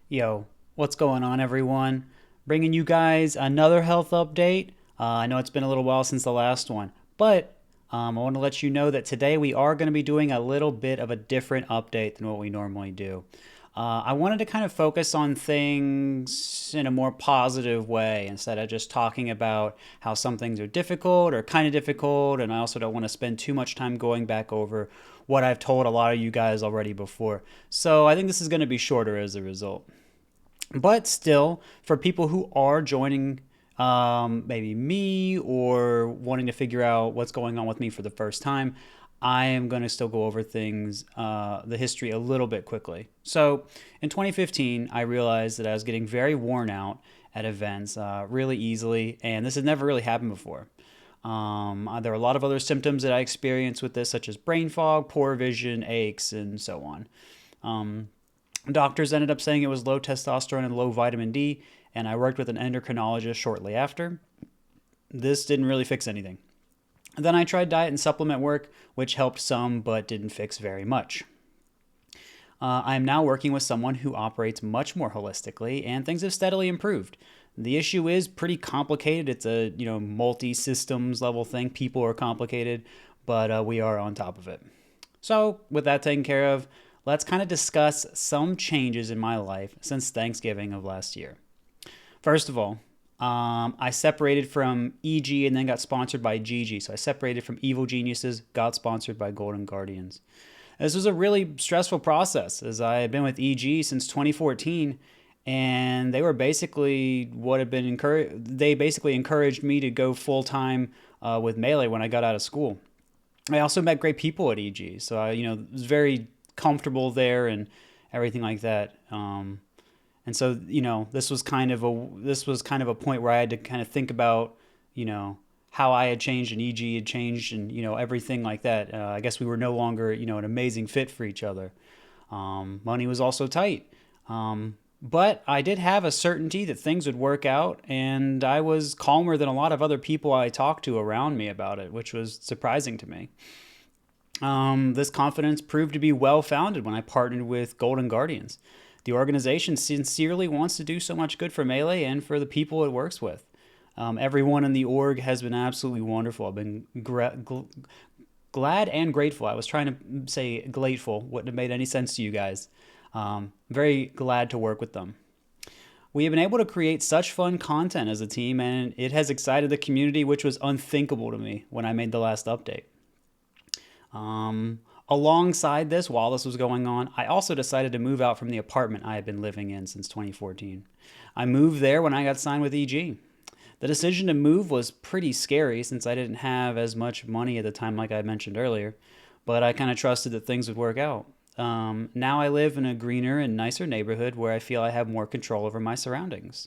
Yo, what's going on, everyone? Bringing you guys another health update. I know it's been a little while since the last one, but I want to let you know that today we are going to be doing a little bit of a different update than what we normally do. I wanted to kind of focus on things in a more positive way instead of just talking about how some things are difficult or kind of difficult. And I also don't want to spend too much time going back over what I've told a lot of you guys already before. So I think this is going to be shorter as a result. But still, for people who are joining maybe me or wanting to figure out what's going on with me for the first time, I am going to still go over things, the history a little bit quickly. So in 2015, I realized that I was getting very worn out at events really easily, and this had never really happened before. There are a lot of other symptoms that I experienced with this, such as brain fog, poor vision, aches, and so on. Um, Doctors ended up saying it was low testosterone and low vitamin D, and I worked with an endocrinologist shortly after. This didn't really fix anything. Then I tried diet and supplement work, which helped some but didn't fix very much. I am now working with someone who operates much more holistically, and things have steadily improved. The issue is pretty complicated. It's a multi-systems level thing. People are complicated, but we are on top of it. So, with that taken care of, let's kind of discuss some changes in my life since Thanksgiving of last year. First of all, I separated from EG and then got sponsored by GG. So I separated from Evil Geniuses, got sponsored by Golden Guardians. This was a really stressful process as I had been with EG since 2014, and they were basically what had been encouraged. They basically encouraged me to go full time with Melee when I got out of school. I also met great people at EG, so I was very comfortable there and everything like that. And so this was kind of a point where I had to kind of think about how I had changed and EG had changed and everything like that. I guess we were no longer an amazing fit for each other. Money was also tight. But I did have a certainty that things would work out, and I was calmer than a lot of other people I talked to around me about it, which was surprising to me. This confidence proved to be well founded when I partnered with Golden Guardians. The organization sincerely wants to do so much good for Melee and for the people it works with. Everyone in the org has been absolutely wonderful. I've been glad and grateful. I was trying to say grateful, wouldn't have made any sense to you guys. Very glad to work with them. We have been able to create such fun content as a team, and it has excited the community, which was unthinkable to me when I made the last update. Alongside this, while this was going on, I also decided to move out from the apartment I had been living in since 2014. I moved there when I got signed with EG. The decision to move was pretty scary since I didn't have as much money at the time, like I mentioned earlier, but I kind of trusted that things would work out. Now I live in a greener and nicer neighborhood where I feel I have more control over my surroundings.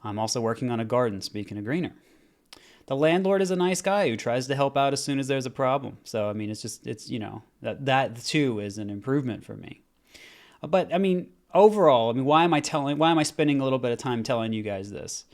I'm also working on a garden, speaking of greener. The landlord is a nice guy who tries to help out as soon as there's a problem. So, I mean, that too is an improvement for me. But I mean, overall, why am I spending a little bit of time telling you guys this?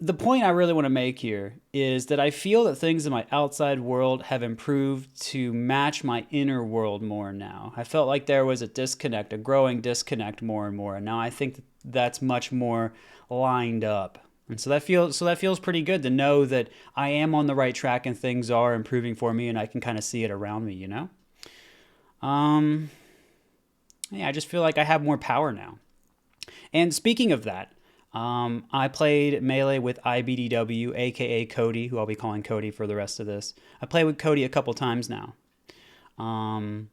The point I really want to make here is that I feel that things in my outside world have improved to match my inner world more now. I felt like there was a disconnect, a growing disconnect more and more. And now I think that's much more lined up. And so that feels pretty good to know that I am on the right track and things are improving for me and I can kind of see it around me. Um yeah, I just feel like I have more power now. And speaking of that, I played Melee with IBDW, aka Cody, who I'll be calling Cody for the rest of this. I played with Cody a couple times now. Um,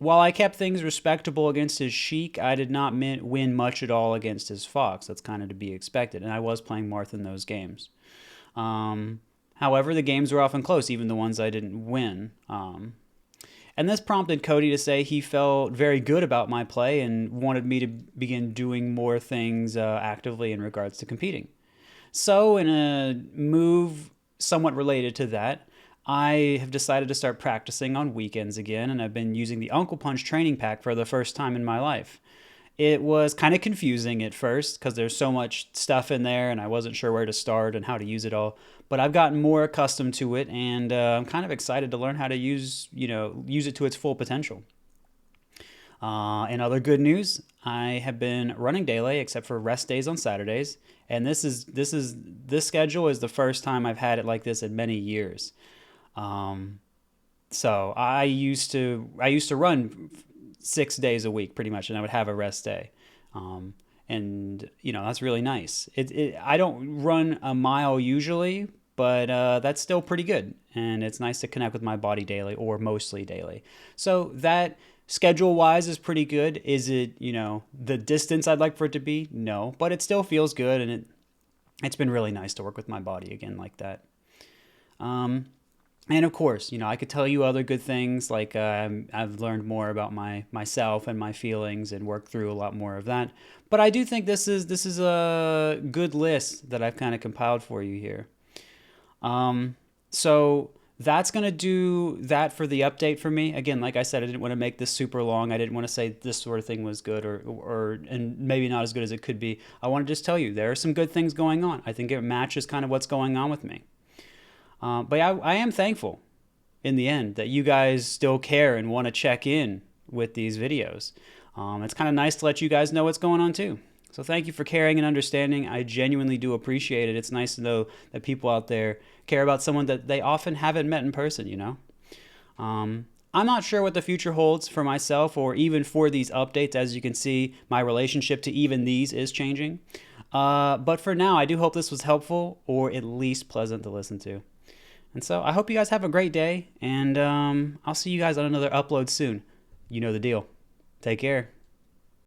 while I kept things respectable against his Sheik, I did not win much at all against his Fox. That's kind of to be expected, and I was playing Marth in those games. However, the games were often close, even the ones I didn't win. And this prompted Cody to say he felt very good about my play and wanted me to begin doing more things actively in regards to competing. So, in a move somewhat related to that, I have decided to start practicing on weekends again, and I've been using the Uncle Punch training pack for the first time in my life. It was kind of confusing at first because there's so much stuff in there and I wasn't sure where to start and how to use it all. But I've gotten more accustomed to it and I'm kind of excited to learn how to use it to its full potential. In other good news, I have been running daily except for rest days on Saturdays, and this schedule is the first time I've had it like this in many years. Um, so I used to run 6 days a week pretty much, and I would have a rest day. Um, and that's really nice. I don't run a mile usually, but that's still pretty good, and it's nice to connect with my body daily or mostly daily. So that schedule wise is pretty good. Is it the distance I'd like for it to be? No, but it still feels good, and it's been really nice to work with my body again like that. Um, and of course, I could tell you other good things like I've learned more about myself and my feelings and worked through a lot more of that. But I do think this is a good list that I've kind of compiled for you here. Um, so that's gonna do that for the update for me. Again, like I said, I didn't want to make this super long. I didn't want to say this sort of thing was good or and maybe not as good as it could be. I want to just tell you there are some good things going on. I think it matches kind of what's going on with me. But I am thankful in the end that you guys still care and want to check in with these videos. It's kind of nice to let you guys know what's going on too. So thank you for caring and understanding. I genuinely do appreciate it. It's nice to know that people out there care about someone that they often haven't met in person. I'm not sure what the future holds for myself or even for these updates. As you can see, my relationship to even these is changing. But for now, I do hope this was helpful or at least pleasant to listen to. And so I hope you guys have a great day, and I'll see you guys on another upload soon. You know the deal. Take care.